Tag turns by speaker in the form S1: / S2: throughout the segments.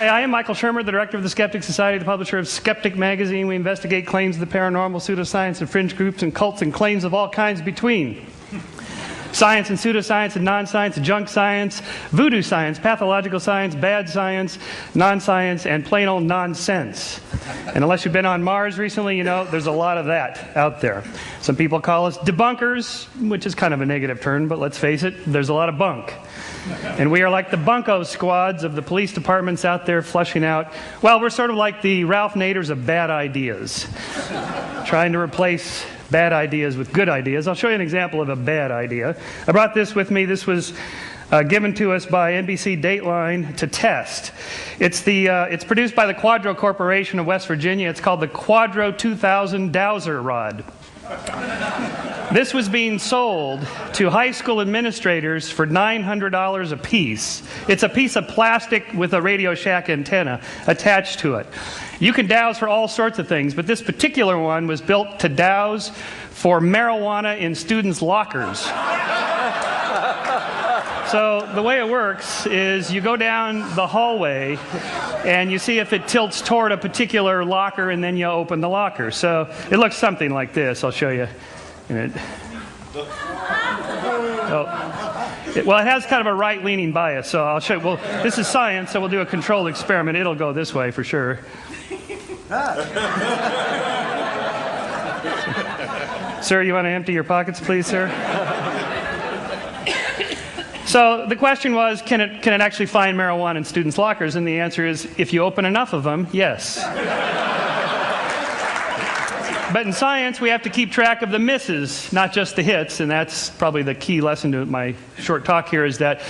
S1: Hi, I am Michael Shermer, the director of the Skeptic Society, the publisher of Skeptic Magazine. We investigate claims of the paranormal, pseudoscience, and fringe groups and cults and claims of all kinds between. Science and pseudoscience and non-science, junk science, voodoo science, pathological science, bad science, non-science, and plain old nonsense. And unless you've been on Mars recently, you know there's a lot of that out there. Some people call us debunkers, which is kind of a negative term, but let's face it, there's a lot of bunk. And we are like the bunko squads of the police departments out there flushing out. Well, we're sort of like the Ralph Naders of bad ideas, trying to replace bad ideas with good ideas. I'll show you an example of a bad idea. I brought this with me. This was given to us by NBC Dateline to test. It's produced by the Quadro Corporation of West Virginia. It's called the Quadro 2000 Dowser Rod. This was being sold to high school administrators for $900 a piece. It's a piece of plastic with a Radio Shack antenna attached to it. You can douse for all sorts of things, but this particular one was built to douse for marijuana in students' lockers. So the way it works is you go down the hallway and you see if it tilts toward a particular locker, and then you open the locker. So it looks something like this. I'll show you. Well, it has kind of a right-leaning bias, so I'll show you. Well, this is science, so we'll do a controlled experiment. It'll go this way for sure. Sir, you want to empty your pockets, please, sir? So the question was, can it actually find marijuana in students' lockers? And the answer is, if you open enough of them, yes. But in science, we have to keep track of the misses, not just the hits, and that's probably the key lesson to my short talk here, is that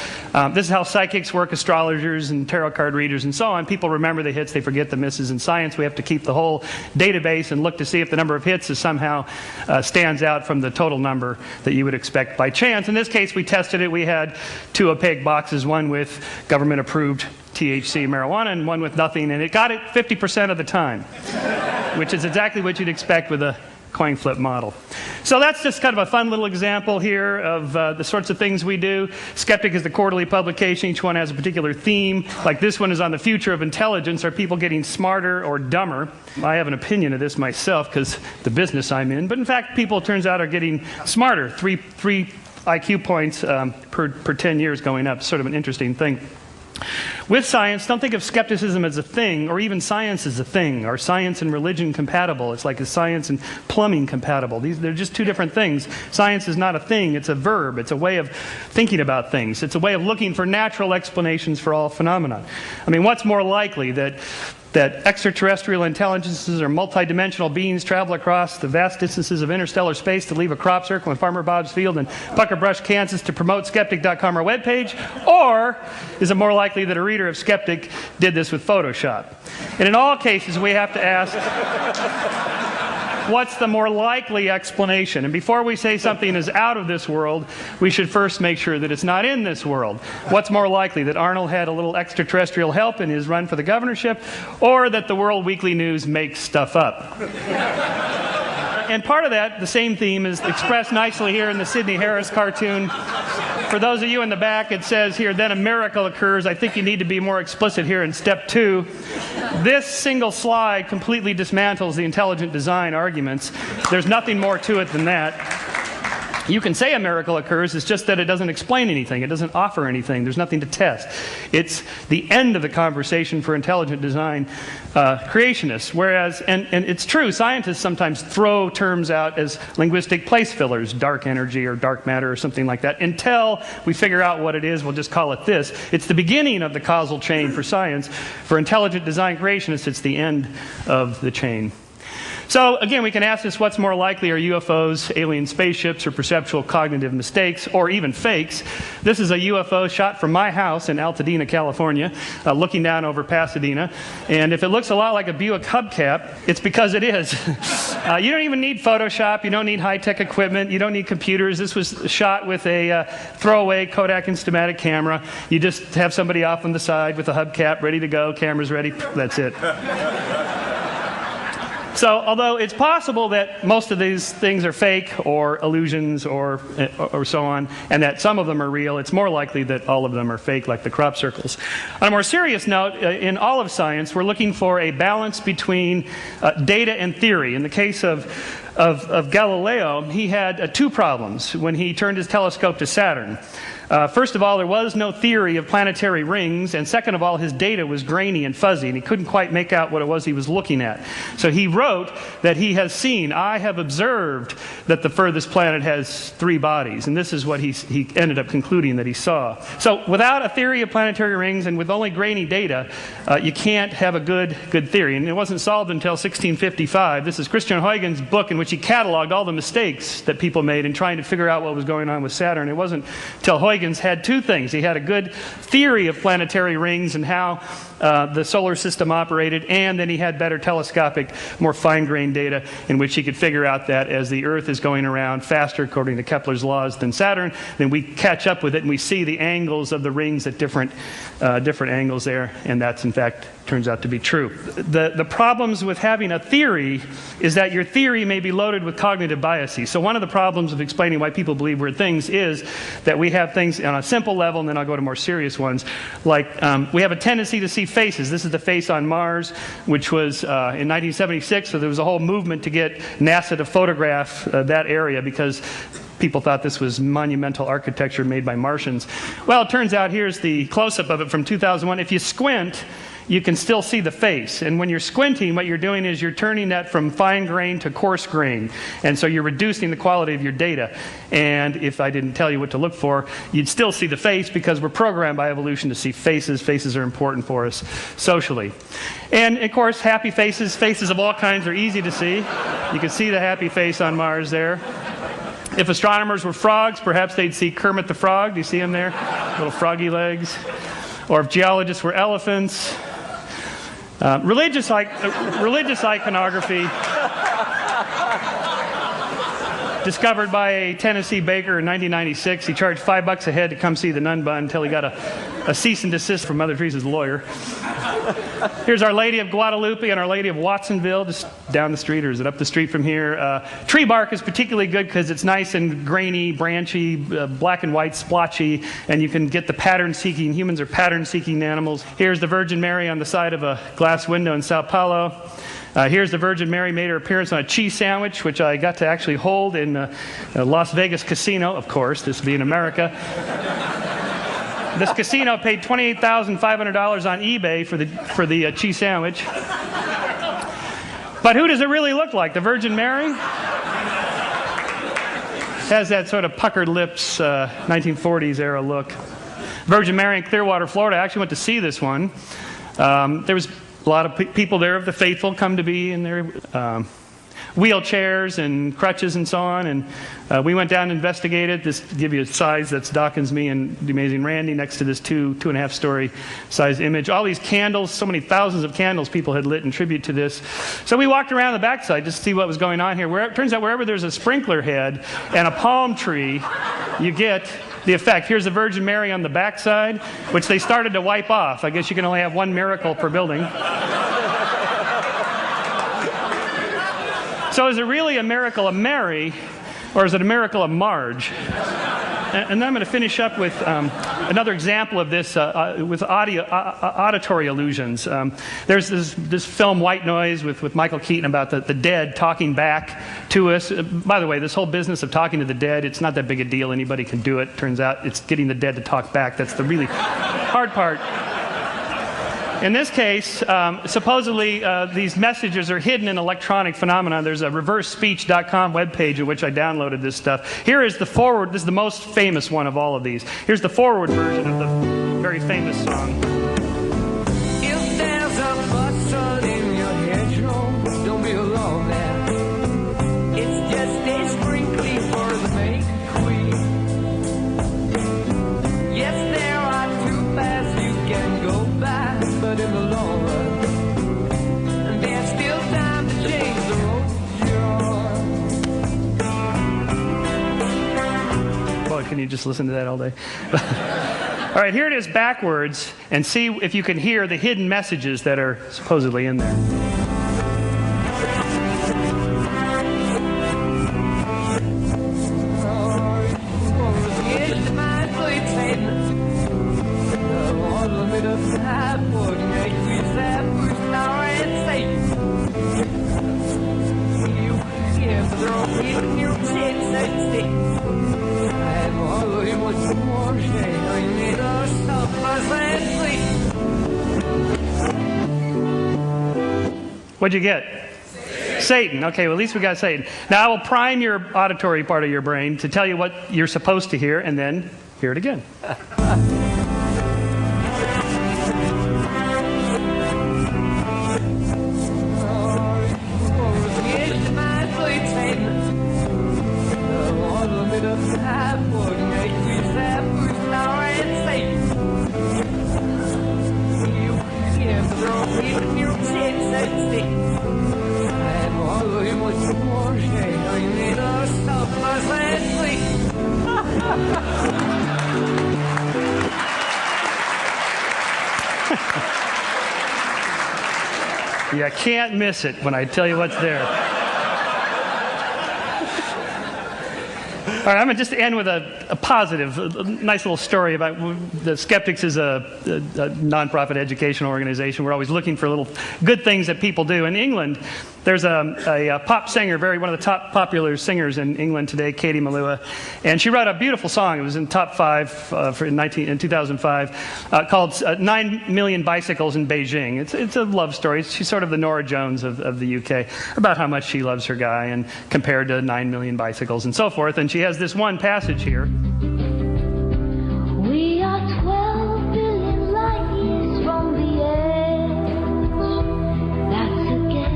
S1: this is how psychics work, astrologers and tarot card readers and so on. People remember the hits, they forget the misses. In science, we have to keep the whole database and look to see if the number of hits is somehow stands out from the total number that you would expect by chance. In this case, we tested it. We had two opaque boxes, one with government-approved THC marijuana and one with nothing, and it got it 50% of the time, which is exactly what you'd expect with a coin flip model. So that's just kind of a fun little example here of the sorts of things we do. Skeptic is the quarterly publication. Each one has a particular theme. Like this one is on the future of intelligence. Are people getting smarter or dumber? I have an opinion of this myself because the business I'm in. But in fact, people, it turns out, are getting smarter. Three IQ points per 10 years going up. Sort of an interesting thing. With science, don't think of skepticism as a thing, or even science as a thing. Are science and religion compatible? It's like, is science and plumbing compatible? They're just two different things. Science is not a thing, it's a verb. It's a way of thinking about things. It's a way of looking for natural explanations for all phenomena. I mean, what's more likely, that extraterrestrial intelligences or multidimensional beings travel across the vast distances of interstellar space to leave a crop circle in Farmer Bob's field in Pucker Brush, Kansas to promote Skeptic.com, our webpage? Or is it more likely that a reader of Skeptic did this with Photoshop? And in all cases, we have to ask, what's the more likely explanation? And before we say something is out of this world, we should first make sure that it's not in this world. What's more likely, that Arnold had a little extraterrestrial help in his run for the governorship, or that the World Weekly News makes stuff up? And part of that, the same theme, is expressed nicely here in the Sidney Harris cartoon. For those of you in the back, it says here, then a miracle occurs. I think you need to be more explicit here in step 2. This single slide completely dismantles the intelligent design arguments. There's nothing more to it than that. You can say a miracle occurs, it's just that it doesn't explain anything. It doesn't offer anything. There's nothing to test. It's the end of the conversation for intelligent design creationists. Whereas, and it's true, scientists sometimes throw terms out as linguistic place fillers, dark energy or dark matter or something like that. Until we figure out what it is, we'll just call it this. It's the beginning of the causal chain for science. For intelligent design creationists, it's the end of the chain. So again, we can ask this, what's more likely, are UFOs, alien spaceships, or perceptual cognitive mistakes, or even fakes? This is a UFO shot from my house in Altadena, California, looking down over Pasadena. And if it looks a lot like a Buick hubcap, it's because it is. You don't even need Photoshop, you don't need high-tech equipment, you don't need computers. This was shot with a throwaway Kodak Instamatic camera. You just have somebody off on the side with a hubcap ready to go, cameras ready, that's it. So although it's possible that most of these things are fake or illusions or so on, and that some of them are real, it's more likely that all of them are fake, like the crop circles. On a more serious note, in all of science, we're looking for a balance between data and theory. In the case of Galileo, he had two problems when he turned his telescope to Saturn. First of all, there was no theory of planetary rings, and second of all, his data was grainy and fuzzy, and he couldn't quite make out what it was he was looking at. So he wrote that he has seen, I have observed that the furthest planet has 3 bodies, and this is what he ended up concluding that he saw. So without a theory of planetary rings and with only grainy data, you can't have a good theory, and it wasn't solved until 1655. This is Christian Huygens' book in which he cataloged all the mistakes that people made in trying to figure out what was going on with Saturn. It wasn't until Huygens had two things. He had a good theory of planetary rings and how the solar system operated, and then he had better telescopic, more fine-grained data in which he could figure out that as the Earth is going around faster, according to Kepler's laws, than Saturn, then we catch up with it and we see the angles of the rings at different angles there, and that's in fact turns out to be true. The problems with having a theory is that your theory may be loaded with cognitive biases. So one of the problems of explaining why people believe weird things is that we have things on a simple level, and then I'll go to more serious ones, like we have a tendency to see faces. This is the face on Mars, which was in 1976, so there was a whole movement to get NASA to photograph that area because people thought this was monumental architecture made by Martians. Well, it turns out here's the close-up of it from 2001. If you squint, you can still see the face. And when you're squinting, what you're doing is you're turning that from fine grain to coarse grain. And so you're reducing the quality of your data. And if I didn't tell you what to look for, you'd still see the face because we're programmed by evolution to see faces. Faces are important for us socially. And, of course, happy faces, faces of all kinds are easy to see. You can see the happy face on Mars there. If astronomers were frogs, perhaps they'd see Kermit the Frog. Do you see him there? Little froggy legs. Or if geologists were elephants. Religious iconography discovered by a Tennessee baker in 1996. He charged $5 a head to come see the nun bun until he got a cease and desist from Mother Teresa's lawyer. Here's Our Lady of Guadalupe and Our Lady of Watsonville, just down the street, or is it up the street from here? Tree bark is particularly good because it's nice and grainy, branchy, black and white, splotchy, and you can get the pattern-seeking. Humans are pattern-seeking animals. Here's the Virgin Mary on the side of a glass window in Sao Paulo. Here's the Virgin Mary made her appearance on a cheese sandwich, which I got to actually hold in a Las Vegas casino, of course, this being America. This casino paid $28,500 on eBay for the cheese sandwich. But who does it really look like? The Virgin Mary? Has that sort of puckered lips, 1940s era look. Virgin Mary in Clearwater, Florida. I actually went to see this one. There was a lot of people there of the faithful come to be in their wheelchairs and crutches and so on. And we went down and investigated. This to give you a size, that's Dawkins, me, and the amazing Randy next to this 2.5 story size image. All these candles, so many thousands of candles people had lit in tribute to this. So we walked around the backside just to see what was going on here. It turns out wherever there's a sprinkler head and a palm tree, you get the effect. Here's the Virgin Mary on the backside, which they started to wipe off. I guess you can only have one miracle per building. So is it really a miracle of Mary, or is it a miracle of Marge? And then I'm going to finish up with another example of this with auditory illusions. There's this film, White Noise, with Michael Keaton about the dead talking back to us. By the way, this whole business of talking to the dead, it's not that big a deal. Anybody can do it. Turns out it's getting the dead to talk back. That's the really hard part. In this case, supposedly these messages are hidden in electronic phenomena. There's a reversespeech.com webpage in which I downloaded this stuff. Here is the forward. This is the most famous one of all of these. Here's the forward version of the very famous song. If there's a bustle in your hedgerow, don't be alone there. It's just a sprinkling for the make queen. Yes, there are two paths you can go by. But in the long run, there's still time to change the road you're on. Boy, can you just listen to that all day? All right, here it is backwards, and see if you can hear the hidden messages that are supposedly in there. What'd you get? Satan. Okay, well, at least we got Satan. Now, I will prime your auditory part of your brain to tell you what you're supposed to hear, and then hear it again. You can't miss it when I tell you what's there. All right, I'm going to just end with a positive, a nice little story about the Skeptics is a nonprofit educational organization. We're always looking for little good things that people do. In England, there's a pop singer, one of the top popular singers in England today, Katie Melua, and she wrote a beautiful song. It was in top 5 in 2005, called 9 Million Bicycles in Beijing. It's a love story. She's sort of the Norah Jones of the UK, about how much she loves her guy and compared to 9 million bicycles and so forth. And she has this one passage here.
S2: We are 12 billion light years from the edge. That's a guess.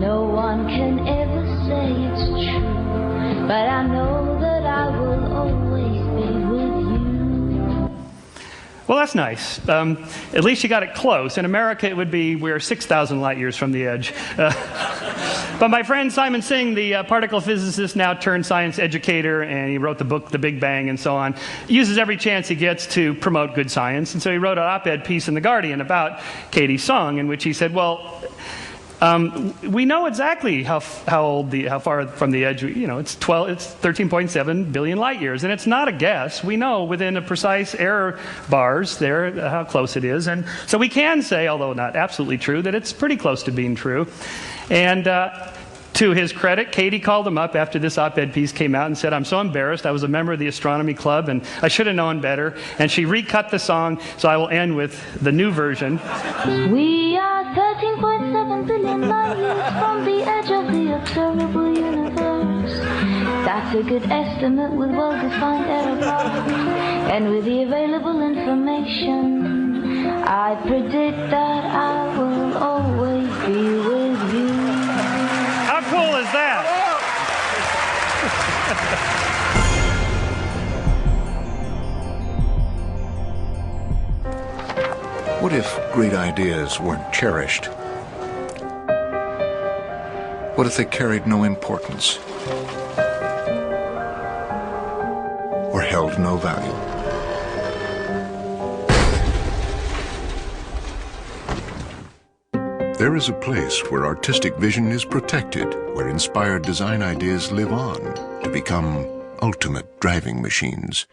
S2: No one can ever say it's true, but I know that I will always be with you.
S1: Well, that's nice. At least you got it close. In America, it would be we're 6,000 light years from the edge. But my friend Simon Singh, the particle physicist, now turned science educator, and he wrote the book The Big Bang and so on, uses every chance he gets to promote good science. And so he wrote an op-ed piece in The Guardian about Katie's song, in which he said, well, we know exactly how far from the edge, it's 13.7 billion light years, and it's not a guess. We know within a precise error bars there how close it is, and so we can say, although not absolutely true, that it's pretty close to being true. And to his credit, Katie called him up after this op-ed piece came out and said, I'm so embarrassed. I was a member of the astronomy club, and I should have known better. And she recut the song, so I will end with the new version.
S2: We are 13.7 billion light years from the edge of the observable universe. That's a good estimate with well-defined error bars. And with the available information, I predict that I will always be with you.
S1: How cool is that?
S3: What if great ideas weren't cherished? What if they carried no importance? Or held no value? There is a place where artistic vision is protected, where inspired design ideas live on to become ultimate driving machines.